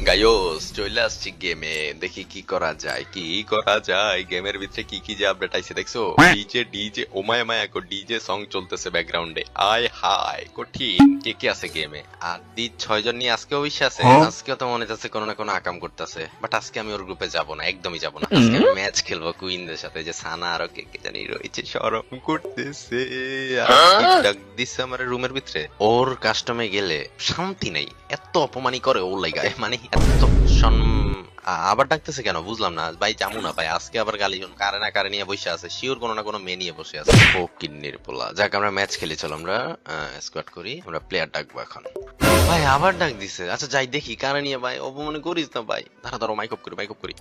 Guys চলে আসছি গেমে, দেখি কি করা যায় গেমের ভিতরে কি কি যে আপডেট আইছে দেখছো। ডিজে ডিজে ওমায় মায় একো ডিজে সং চলতেছে ব্যাকগ্রাউন্ডে, আয় হায় কঠিন। কে কে আছে গেমে? আর 6 জন নিয়ে আজকে অবশ্যই আছে। আজকেও তো মনে হচ্ছে কোনো না কোনো আকাম করতেছে, বাট আজকে আমি ওর গ্রুপে যাব না, একদমই যাব না। আজকে আমি ম্যাচ খেলবো কুইনদের সাথে, যে সানা আর কে কে জানি রয়েছে, শরম করতেছে। ডাক দিছে আমার রুমের ভিতরে, ওর কাস্টমে গেলে শান্তি নাই, এত অপমানি করে ও লাগায়, মানে এত আবার ডাকতেছে কেন বুঝলাম না ভাই। যাবো না ভাই আজকে, আবার গালি কারে না কারে নিয়ে বসে আছে, শিওর কোনো না কোনো মেয়ে নিয়ে বসে আছে। ও কিন্নির পোলা। যাক আমরা ম্যাচ খেলি, চলো আমরা স্কোয়াড করি, আমরা প্লেয়ার ডাকবো এখন। ভাই আবার ডাক দিছে, আচ্ছা যাই দেখি কারে নিয়ে। ভাই অপমান করিস না ভাই, দাঁড়া ধরো মাইক অফ করি।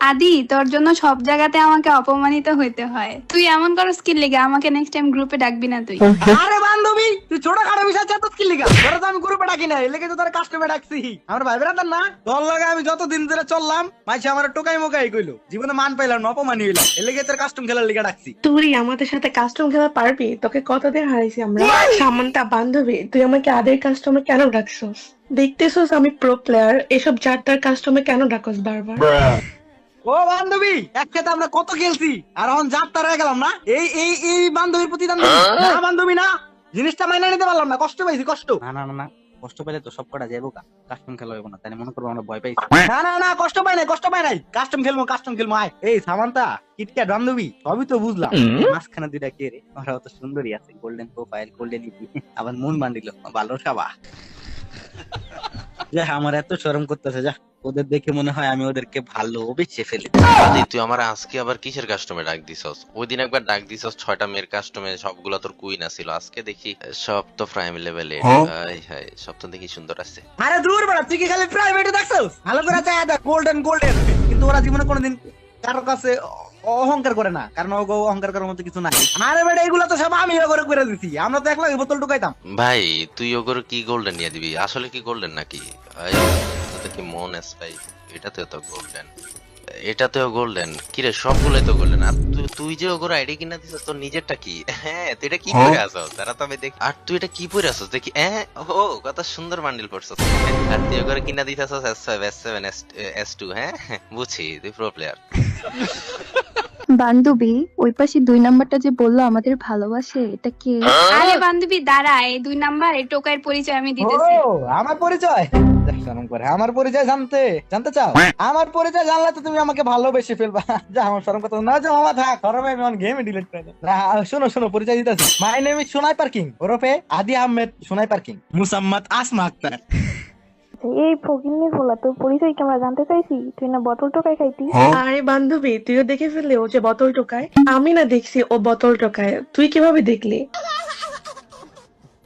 আদি, তোর জন্য সব জায়গাতে আমাকে অপমানিত হইতে হয়। তুই এমন করো স্কিল লিগা, আমাকে নেক্সট টাইম গ্রুপে ডাকবি না তুই। আরে বান্ধবী, তুই ছোটখাটো বিষয় চাচ্ছিস স্কিল লিগা, তোরা তো আমি গ্রুপে ডাকি না, এলাকে তো তোর কাস্টমে ডাকছি। আমার ভাই বেড়াতাম না, তোর লাগে আমি যতদিন ধরে চললাম, মাইছে আমার টোকাই মোকাই কইলো, জীবনে মান পাইলাম না, অপমানি হইলাম, এলাকে তোর কাস্টম খেলার লিগা ডাকছি। তুই আমাদের সাথে কাস্টম খেলা পারবি? তোকে কতদিন হারাইছি আমরা। সামান্তা বান্ধবী, তুই আমাকে আদের কাস্টমে কেন ডাকছস? দেখতেছস আমি প্রো প্লেয়ার, এসব যার তার কাস্টমে কেন ডাকস বারবার? ও বান্ধবী, একসাথে আমরা কত খেলছি, আর এখন যাত্রা রয়ে গেলাম না। এই এই এই বান্ধবীর প্রতি না বান্ধবী না, জিনিসটা মাইনা নিতে পারলাম না, কষ্ট পাইছি কষ্ট। না কষ্ট পাইলে তো সব কটা যাইবো, কাস্টম খেলা হইব না, তাই মনে করবো আমরা ভয় পাইছি। না কষ্ট পাই নাই, কাস্টম খেলবো আয়। এই সামান্তা কিটক্যাট বান্ধবী সবই তো বুঝলাম, মাঝখানে দুইটা কে রে, ওরা তো সুন্দরী আছে, গোল্ডেন প্রোফাইল, গোল্ডেন ইপি, আবার মন বান্দিল, ভালো সাবা। যা আমার এত শরম করতেছে, যা ওদের দেখে মনে হয় আমি ওদেরকে ভালোবেসে ফেলি। আদি তুই আমার আজকে আবার কিসের কাস্টমে ডাক দিছস? ওই দিন একবার ডাক দিছস 6টা মেয়ের কাস্টমে, সবগুলা তোর কুইন আছিল। আজকে দেখি সব তো প্রাইম লেভেলে, হাই হাই সব তো দেখি সুন্দর আছে। আরে দূর বেড়া, তুই কি খালি প্রাইভেটে দেখছস? ভালো করে চায় দেখ, গোল্ডেন কিন্তু ওরা জীবনে কোনোদিন কারো কাছে অহংকার করে না, কারণ ও অহংকার করার মতো কিছু নাই। আরে বেটা এগুলা তো সব আমি করে দিছি, আমরা তো একলা বোতল ঢুকাইতাম। ভাই তুই ওগর কি গোল্ডেন নিয়ে দিবি? আসলে কি গোল্ডেন নাকি? এটা কি মন এস ভাই, এটাতে তো গোল্ডেন, এটাতেও গোল্ডেন, কিরে সবগুলোই তো গোল্ডেন। আর তুই যে ওগর আইডি কিনা দিছিস, তোর নিজেরটা কি? হ্যাঁ তুই এটা কি পরে আসছ? তারা তো আমি দেখি। আর তুই এটা কি পরে আসছ দেখি? ও কত সুন্দর বান্ডিল পরছস। আর তুই ওগর কিনা দিতাছস S5 S7 S2। হ্যাঁ বুঝছি, তুই প্রো প্লেয়ার। বান্ধবী, ওই পাশে 2 নাম্বারটা যে বললো আমাদের ভালোবাসে, এটা কে? আরে বান্ধবী দাঁড়া, এই 2 নাম্বার এই টোকাইয়ের পরিচয় আমি ও দিতেছি। আমার পরিচয় শরম করে, আমার পরিচয় জানতে চাও? আমার পরিচয় জানলে তো তুমি আমাকে ভালোবেসে ফেলবা। যা আমার শরম কথা না, যা মামা থাক, শরমে আমি আমার গেমে ডিলিট করে দেব। শোনো পরিচয় দিতেছি। My name is Sonai parking, ওরফে আদি আহমেদ সোনাই পার্কিং, মুসাম্মদ আসমা আক্তার। এই ফকিন্নির বলা, তোর পরিচয় কি আমরা জানতে চাইছি? তুই না বোতল টোকাই খাইতি? আরে বান্ধবী, তুইও দেখে ফেললে ও যে বোতল টোকায়। আমি না দেখছি ও বোতল টোকায়, তুই কিভাবে দেখলি?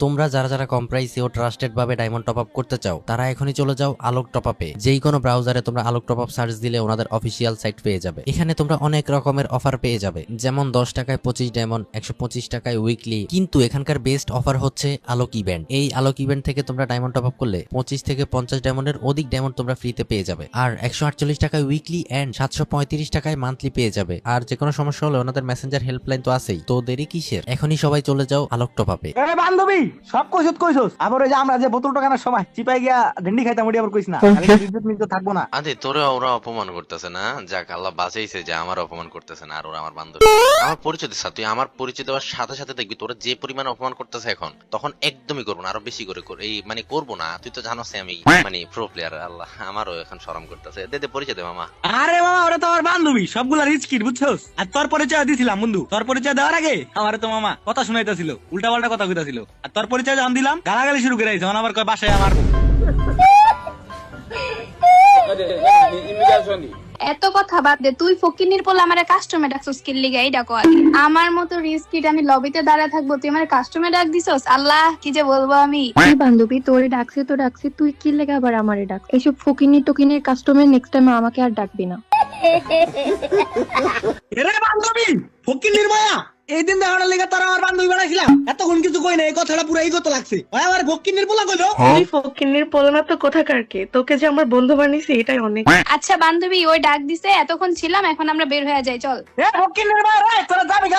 তোমরা যারা যারা কম প্রাইসে ও ট্রাস্টেড ভাবে ডায়মন্ড টপ আপ করতে চাও, তারা এখনই চলে যাও আলোক টপ আপে। যেই কোনো ব্রাউজারে তোমরা আলোক টপ আপ সার্চ দিলে ওনাদের অফিসিয়াল সাইট পেয়ে যাবে। এখানে তোমরা অনেক রকমের অফার পেয়ে যাবে, যেমন 10 টাকায় 25 ডায়মন্ড, 125 টাকায় উইকলি। কিন্তু এখানকার বেস্ট অফার হচ্ছে আলোক ইভেন্ট। এই আলোক ইভেন্ট থেকে তোমরা ডায়মন্ড টপ আপ করলে 25 থেকে 50 ডায়মন্ডের অধিক ডায়মন্ড তোমরা ফ্রিতে পেয়ে যাবে। আর 148 টাকায় উইকলি এন্ড 735 টাকায় মান্থলি পেয়ে যাবে। আর যে কোনো সমস্যা হলে ওনাদের মেসেঞ্জার হেল্পলাইন তো আছেই। তো দেরি কিসের? এখনই সবাই চলে যাও আলোক টপ আপে। বান্ধবী সব কইছস, আবার ওই যে আমরা যে বোতল টাকানোর সময় চিপাই গিয়া ডেন্ডি খাইতাম, ওটি আবার কইছ না, ইজ্জত মিজ্জত থাকবো না। আরে তোরে ওরা অপমান করতেছে না, যাক আল্লাহ বাঁচাইছে যে আমার অপমান করতেছে না। আর ওরা আমার বান্ধবী, আমার পরিচয় দিচ্ছে। তুই আমার পরিচয় দেওয়ার সাথে সাথে দেখবি তোরা যে পরিমাণ অপমান করতেছে এখন, তখন একদমই করবো না, আরো বেশি করে এই মানে করবো না। তুই তো জানোস আমি মানে প্রো প্লেয়ার। আল্লাহ আমারও এখন শরম করতেছে। দে পরিচয় দে মামা। আরে মামা, ওরা তো আমার বান্ধবী, সবগুলা রিচ কিড বুঝছস। আর তোর পরিচয় দিছিলাম বন্ধু, তোর পরিচয় দেওয়ার আগে আমার তো মামা কথা শুনাইতেছিল, উল্টা পাল্টা কথা কইতাছিল। আর তোর পরিচয় যখন দিলাম গালাগালি শুরু করে, যখন আবার কয় বাসায় আমার। এত কথা বাদ দে, তুই ফকিন্নির পোলা আমারে কাস্টমে ডাকছস স্কিল লিগা, এই ডাকো আগে। আমার মতো রিস্কিট আমি লবিতে দাঁড়া থাকবো, তুই আমারে কাস্টমে ডাক দিছস? আল্লাহ কি যে বলবো আমি। এই বান্ধবী, তোরে ডাকছে তো ডাকছে, তুই কি লেগে আবার আমারে ডাক? এইসব ফকিন্নি টকিনের কাস্টমার নেক্সট টাইম আমাকে আর ডাকবি না। এরে বান্ধবী ফকিন্নির মায়া, এই দিন দেখানোর লেগে তারা আমার বান্ধবী বানাইছিলাম, এতক্ষণ কিছু কই না, এই কথাটা পুরো এই কথা লাগছে। ভাই আমার ভক্কিনীর পোলা কইলো। তুই ফকিন্নির পোলা তো কোথাকার কে, তোকে যে আমার বন্ধু বানিয়েছি এটাই অনেক। আচ্ছা বান্ধবী, ওই ডাক দিছে, এতক্ষণ ছিলাম, এখন আমরা বের হয়ে যাই, চল। এ ভক্কিনীর ভাই রে, তোরা যাবি গা।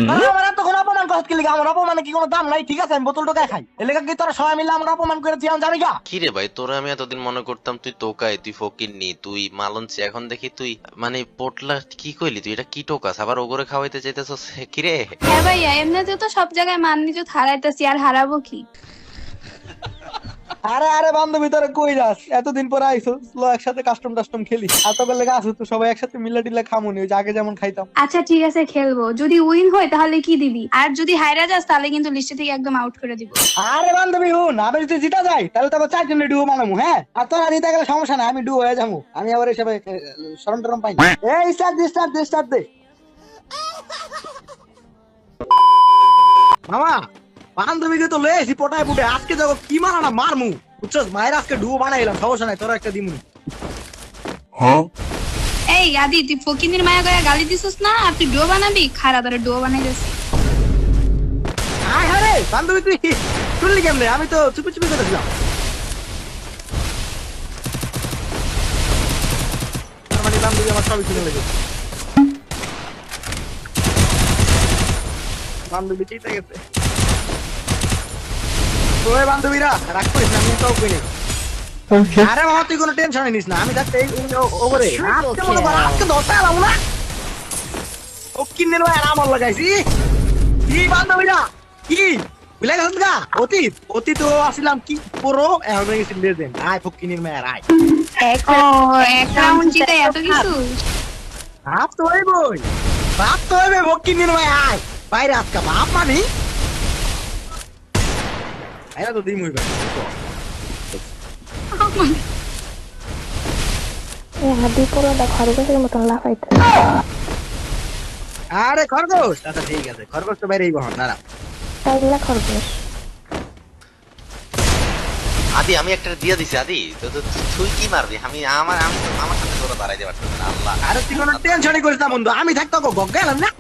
তোরা আমার এতক্ষণ অপমান করছিস কি লিগা? আমার অপমানে কি কোনো দাম নাই? ঠিক আছে আমি বোতল টোকায় খাই, এর লেগে কি তোরা সবাই মিলে আমার অপমান করেছি, আমি যাবি গা। কি রে ভাই, তোরা আমি এতদিন মনে করতাম তুই তোকাই, তুই ফকিরনি, তুই মালঞ্চি, এখন দেখি তুই মানে পোটলা। কি কইলি তুই? এটা কি টোকাস? আবার ওগরে খাওয়াইতে চাইতেছস? কি রে? হ্যাঁ ভাইয়া, এমনিতেও তো সব জায়গায় মান নিজে হারাইতেছি, আর হারাবো কি? আরে আরে বান্ধবী তোরা কই যাস? এতদিন পরে আইছো, লো একসাথে কাস্টম খেলি। আর তোকে লেগে আসো তো সবাই একসাথে মিলে টিলে খামুনি, ওই যে আগে যেমন খাইতাম। আচ্ছা ঠিক আছে, খেলবো। যদি উইন হয় তাহলে কি দিবি, আর যদি হাইরা যাস তাহলে কিন্তু লিস্টে থেকে একদম আউট করে দিব। আরে বান্ধবী হুন, আমি যদি জিতা যাই তাহলে তো আবার 4 জনের ডুও বানাবো। হ্যাঁ, আর তোরা জিতে গেলে সমস্যা নাই, আমি ডুও হয়ে যাবো। আমি আবার এসবে শরম টরম পাই না। এই স্টার্ট দে। মামা বান্ধবীকে তো লয়ে এসি পটায় পুটে, আজকে যাবো কি মারা না মারমু, বুঝছস? মায়ের আজকে ডুও বানাইলাম, সমস্যা নাই, তোরা একটা দিমুনি। এই আদি, তুই ফকিনের মায়া গায়ে গালি দিছিস না, আর তুই ডো বানাবি? খারা ধরে ডো বানাই দিছিস। আয় হারে বান্ধবী, তুই শুনলি কেমনে? আমি তো চুপি করেছিলাম। তার মানে বান্ধবী আমার সবই শুনে লেগেছে। বান্ধবী চিন্তা গেছে। ওই বান্ধবীরা রাগ করিস না, আমি তো কই নাই। আরে মামা তুই কোনো টেনশন নিস না, আমি যাচ্ছি ওভারে। আজকে মনে কর আজকে 10টা এলাম না, ও কিন্নের ভাই আমার লাগাইছি। কি বান্ধবীরা কি বুঝলে গেছেন গা? অতীত আসিলাম কি পুরো, এখন হয়ে গেছি লেজেন্ড। আয় ফকিনের মেয়ের আয়। এক রাউন্ড জিতে এত কিছু? বাপ তো হইবে ফকিনের মেয়ে। আয় বাইরে আজকে বাপ মানি এরা তো দিম হইবে। হাতি পোলাটা খরগোশের মতন লাফাইতে। আরে খরগোশ, আচ্ছা ঠিক আছে, খরগোশ তো বাইরেই বহন না। তাইলা খরগোশ। আদি আমি একটা দিয়ে দিছি। আদি তুই কি মারবি? আমার সাথে তোরা দাঁড়াইতে পারছিস না। আল্লাহ, আরে তুই কোনো টেনশনই করিস না বন্ধু, আমি থাকতো গেলাম না।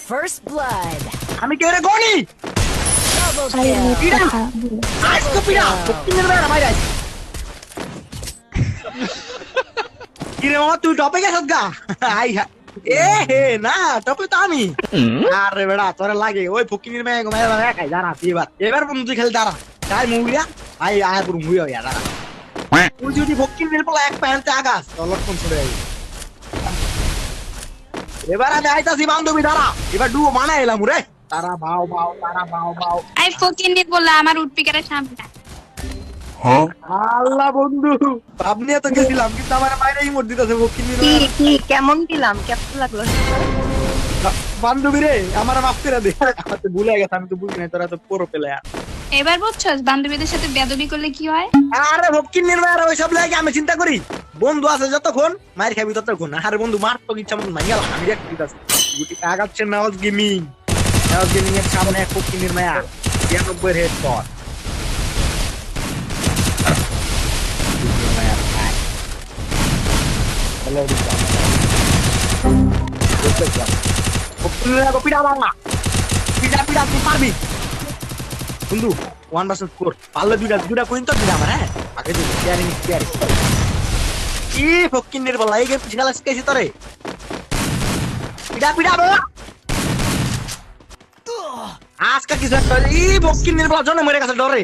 First blood. আমি কে রে গনি Double আরে kill. মেয়েটা খারাপ বলে। আজকে পিড়া ফকিনের মেয়ের বাইরে আইস। কি রে মামা তুই টপে গেছস গা? আই এ হে না, টপে তো আমি। আরে বেড়া তোরে লাগে ওই ফকিনের মেয়ে একাই দাঁড়া। এবার বন্ধু খালি দাঁড়া, তাই মুভিয়া আয় পুরো মুভি হইয়া দাঁড়া। তুই যদি ফকিনের পোলা এক প্যান্টে আগাস তো লক্ষণ ছড়ে যাবে। এবার আমি আইতাছি বান্ধবী, দাঁড়া। এবার ডুও মানা এলাম রে, তারা বাও আই ফকিনের বললা আমার উঠপিকারের সামনে। আল্লাহ বন্ধু ভাব নিয়ে তো গেছিলাম, কিন্তু আমার বাইরে ইমোট দিতেছে ফকিনের কি কেমন দিলাম, কেমন লাগলো? বান্ধবী রে, আমার মাফ করে দে, আমার তো ভুলে গেছে, আমি তো বুঝি না তোরা তো পুরো পেলে। এবার বুঝছস বান্ধবীদের সাথে বেয়াদবি করলে কি হয়? আরে ফকিনের মেয়েরা ওইসব লাগে আমি চিন্তা করি। বন্ধু আছে যতক্ষণ মার খাবি ততক্ষণ। আরে বন্ধু মার তো ইচ্ছা মতো মাইয়া আমি দেখ দিতেছি। গুটি আগাচ্ছে নাওজ গেমিং এর সামনে এক ফকিনের মেয়া 92 হেড শট। হ্যালো দিশা ফকিনের পিড়া বাংলা পিড়া তুই পারবি বন্ধু। 1 vs 4 পারলে দুইটা কোইন তো দিলাম। হ্যাঁ আগে দিই শেয়ারিং কি ফকিনের বলা এই গেম খেলা শিখাইছি তোরে। পিড়া বাবা আজকে কিছু একটা ই ফকিনের বলা জন্য মরে গেছে ডরে।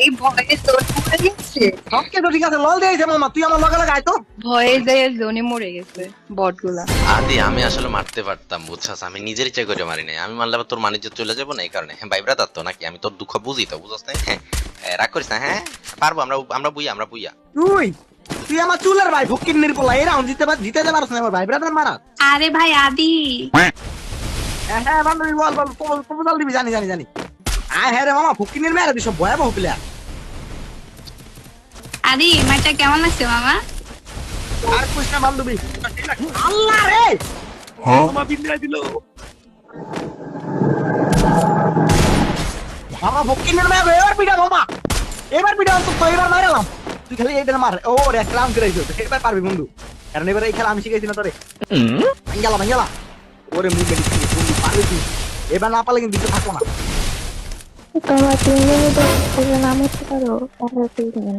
এই ভয়ে তোর মরে গেছে। সবকে তো ঠিক আছে লল দিয়েছে মামা, তুই আমার লগে লাগাই তো। ভয়ে যায় জোনে মরে গেছে বটগুলা। আদি আমি আসলে মারতে পারতাম, বুঝছাস? আমি নিজের ইচ্ছা করে মারি নাই। আমি মারলে আবার তোর মানিজ্য চলে যাবো না, এই কারণে। হ্যাঁ ভাইব্রা তার তো নাকি, আমি তোর দুঃখ বুঝি তো, বুঝছস না? হ্যাঁ রাগ করিস না। হ্যাঁ পারবো, আমরা বুইয়া। তুই আমার চুলের ভাই ফকিনের বলা এই রাউন্ড জিতে যাবার না আমার ভাই ব্রাদার মারা। আরে ভাই আদি, হ্যাঁ বান্ধবী বল প্রপোজাল দিবি। জানি আয় হ্যাঁ রে মামা ফকিনের মেয়েরা দিস ভয়াবহ প্লেয়ার। আদি ম্যাচটা কেমন লাগছে মামা? আর কইস না বান্ধবী। আল্লাহ রে মামা বিন্দিরা দিল। মামা ফকিনের মেয়ে এবার পিটা মামা, এবার পিটা অন্তত এবার মারালাম। তুই খালি এইটা মার। ও রে একটা রাউন্ড করে এবার পারবি বন্ধু। কারণ এবার এই খেলা আমি শিখাইছি না তোরে। ভাঙ্গালা ওরে মুভমেন্ট তুমি পারবি তুই, এবার না পারলে কিন্তু থাকবো না। তোমরা তিনজনে নাম হতে পারো তাহলে তুই দেবেন।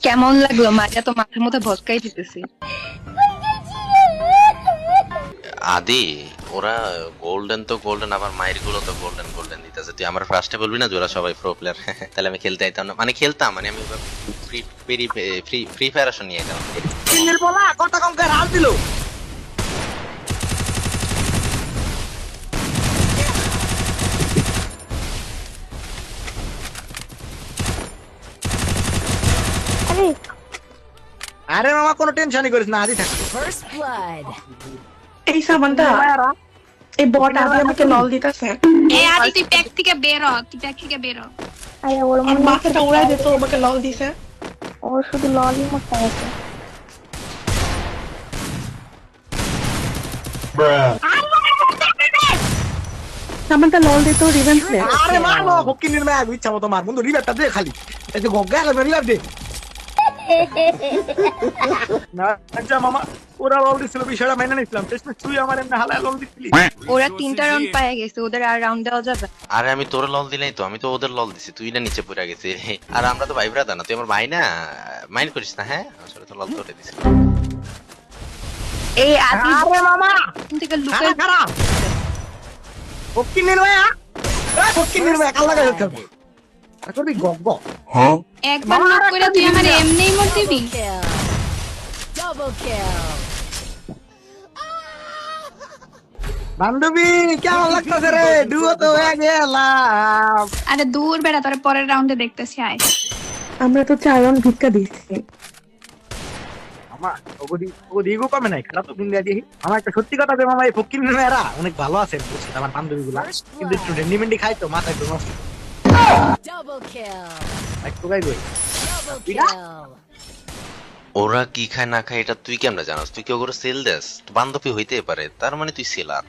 কেমন লাগলো? মাঝে তো মাথার মধ্যে ভটকাই দিতেছি। আদি ওরা গোল্ডেন তো গোল্ডেন, আবার মায়ের গুলো তো গোল্ডেন দিতেছে। তুই আমার ফার্স্টে বলবি না যে ওরা সবাই প্রো প্লেয়ার? তাহলে আমি খেলতে আইতাম না, মানে খেলতাম, মানে আমি ফ্রি ফায়ার আসন নিয়ে আইতাম। সিঙ্গেল বলা কথা কম করে হাত দিল। আরে আরে মামা কোনো টেনশনই করিস না, আদি থাকবে। First blood. এই সামানটা এই বট আদি আমাকে লল দিতেছে। এই আদি তুই প্যাক থেকে বের হ, তুই প্যাক থেকে বের হ। আরে ওর আমার মনে মাথাটা উড়াই দিত, আমাকে লল দিছে। ওর শুধু ললই মতো আছে। সামানটা লল দিত রিভেঞ্জ নে। আরে মারবো ফকিনির ম্যাগ, ইচ্ছা মতো মার বন্ধু, রিভারটা দে খালি। এই যে গগা লাগবে, রিভার দে না। আচ্ছা মামা, ওরা অলরেডি ছিল, বিষয়টা মেনে নিছিলাম। শেষ মেশ তুই আমার এমনি হালায় লল দিছিলি। ওরা 3টা রাউন্ড পায়ে গেছে, ওদের আর রাউন্ড দেওয়া যাবে। আরে আমি তোর লল দিলাই তো, আমি তো ওদের লল দিছি, তুই না নিচে পড়ে গেছে। আর আমরা তো ভাই ব্রাদার না, তুই আমার ভাই না, মাইন্ড করিস না। হ্যাঁ আসলে তো লল তোরে দিছি। এই আদি আরে মামা এখান থেকে লুকাই খারাপ ফকিনির ম্যাগ, ফকিনির ম্যাগ আল্লাহ কাছে থাকবে। আর করবি গগ একবার নক করে তুই আমার এমনিই মর দিবি। Kill. Double kill. বান্ধবী কেমন লাগতেছে রে? ডুও তো হয়ে গেলাম। আরে দূর বেড়া, তোর পরের রাউন্ডে দেখতেছি। আয় আমরা তো 4 রাউন্ড ভিক্ষা দিচ্ছি। আমার ওগো ইগো কমে নাই, খারাপ তো দিন দিয়ে আমার একটা সত্যি কথা যে মামা, এই ফকিনির ম্যাগরা অনেক ভালো আছে বুঝছিস, আমার বান্ধবী গুলা কিন্তু একটু রেন্ডিমেন্টই খাই তো, মাথা একটু নষ্ট। Double kill. একটু গাই গই Double kill. ওরা কি খায় না খায় এটা তুই কেমনে জানাস? তুই কি ওগুলো সেল দেস? বান্ধবী হইতে পারে, তার মানে তুই সেলার।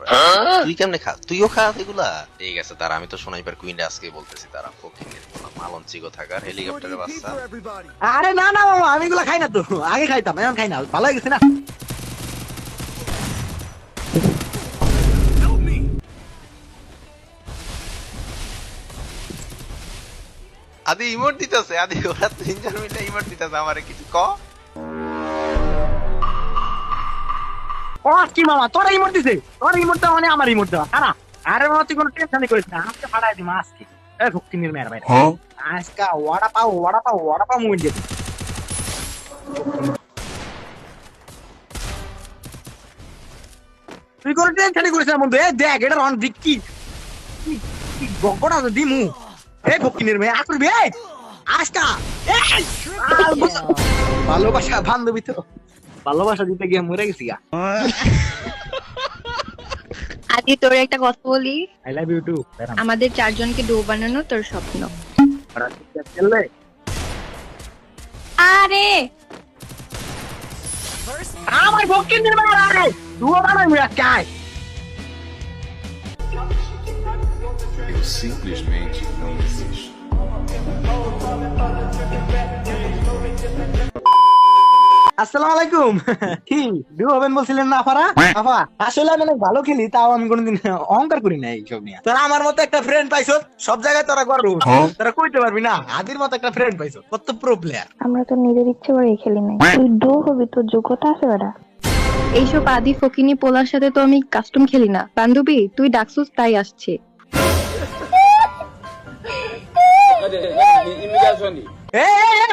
তুই কেমনে খা? তুইও খা এগুলা? ঠিক আছে, তারা আমি তো স্নাইপার কুইন আজকে বলতেছি, তারা ফকিনের মালঞ্চিগো থাকার হেলিকপ্টারের বাচ্চা। আরে না না মামা, আমি এগুলা খাই না তো, আগে খাইতাম, এখন খাই না, ভালো হয়ে গেছে না। আদি ইমোট দিতেছে, আদি ওরা 3-4 মিনিট ইমোট দিতেছে, আমারে কিছু ক। ও কি মামা, তোরা ইমোট দিছে? তোর ইমোট দেওয়া মানে আমার ইমোট দেওয়া, খারাপ। আরে মামা তুই কোনো টেনশনই করিস না, আজকে ফাড়াই দিম আজকে। এই ফকিনির ম্যাগরা ভাই, আজকে ওয়াড়া পাও মুভমেন্ট দিয়ে। তুই কোনো টেনশনই করিস না বন্ধু। এই দেখ এটা রন দিক কি গগটা দিমু। এই ফকিনির ম্যাগ আসল বে আজকা। ভালোবাসা বান্ধবী তো, ভালোবাসা দিতে গিয়ে মরে গেছি। আদি তোর একটা কথা বলি, আই লাভ ইউ টু। আমাদের 4 জনকে ডো বানানো তোর স্বপ্ন। আরে আমার ফকিনির ম্যাগ আরে দুও বানাই মুই আজকে। Eu simplesmente não existo. আসসালামু আলাইকুম। কি ডিউ হবেন বলছিলেন না আপারা? আপা আসলে আমি অনেক ভালো খেলি, তাও আমি কোনোদিন অহংকার করি না এইসব নিয়ে। তোরা আমার মতো একটা ফ্রেন্ড পাইছো, সব জায়গায় তোরা গর্ব, তোরা কইতে পারবি না আদির মতো একটা ফ্রেন্ড পাইছো, কত প্রো প্লেয়ার। আমরা তো নিজের ইচ্ছে করে খেলি নাই। তুই ডো হবি, তোর যোগ্যতা আছে বেটা। এইসব আদি ফকিনি পোলার সাথে তো আমি কাস্টম খেলি না। বান্ধবী তুই ডাকছিস তাই আসছে।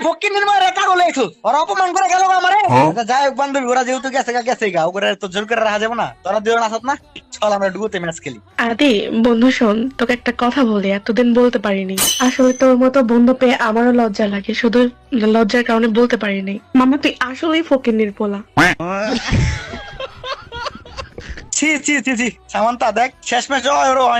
ফকিনির মারে কাগজ লেখছো, ওরা অপমান করে গেল আমারে। আচ্ছা যাই হোক বান্ধবী, ওরা যেহেতু গেছে গা, ওরা তো জোর করে রাখা যাবে না। তোরা দুজন আসত না, চল আমরা ডুবোতে ম্যাচ খেলি। আদি বন্ধু শোন, তোকে একটা কথা বলি, এতদিন বলতে পারিনি। আসলে তোর মতো বন্ধু পেয়ে আমারও লজ্জা লাগে, শুধু লজ্জার কারণে বলতে পারিনি। মামা তুই আসলেই ফকিন্নির পোলা। ছি ছি ছি ছি সামান্তা দেখ শেষমেশ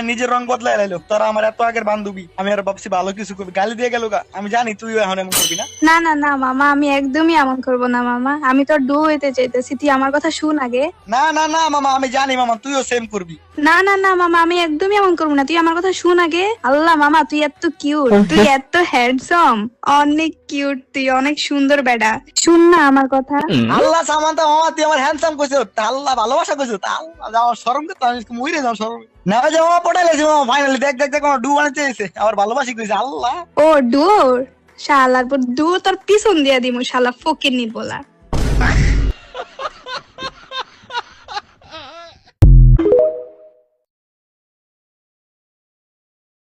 নিজের রং বদলাই লাইলো। তোরা আমার এত আগের বান্ধবী, আমি আর ভাবছি ভালো কিছু করবি, গালি দিয়ে গেল গা। আমি জানি তুইও এখন এমন করবি না। না না না মামা, আমি একদমই এমন করবো না মামা। আমি তোর ডু হইতে চাইতেছি, তুই আমার কথা শুন আগে। না না না মামা, আমি জানি মামা তুইও সেম করবি। না না না মামা, আমি একদমই এমন করবো না, তুই আমার কথা শুন আগে। আল্লাহ মামা, তুই এত কিউট, তুই এত হ্যান্ডসাম, অনেক কিউট, তুই অনেক সুন্দর বেটা। শুন না আমার কথা। আল্লাহ সামান্তা মামা তুই আমার হ্যান্ডসাম কইছো, আল্লাহ ভালোবাসা কইছো, আল্লাহ যাওয়ার শরম করতে আমি মইরে যাও শরম। না যে মামা পটাইলেছি মামা, ফাইনালি দেখ দেখ দেখ আমার ডু বানাতে চাইছে, আবার ভালোবাসি কইছে। আল্লাহ ও ডুর শালার পর ডু তোর পিছন দিয়া দিমু, শালা ফকির নি বলা।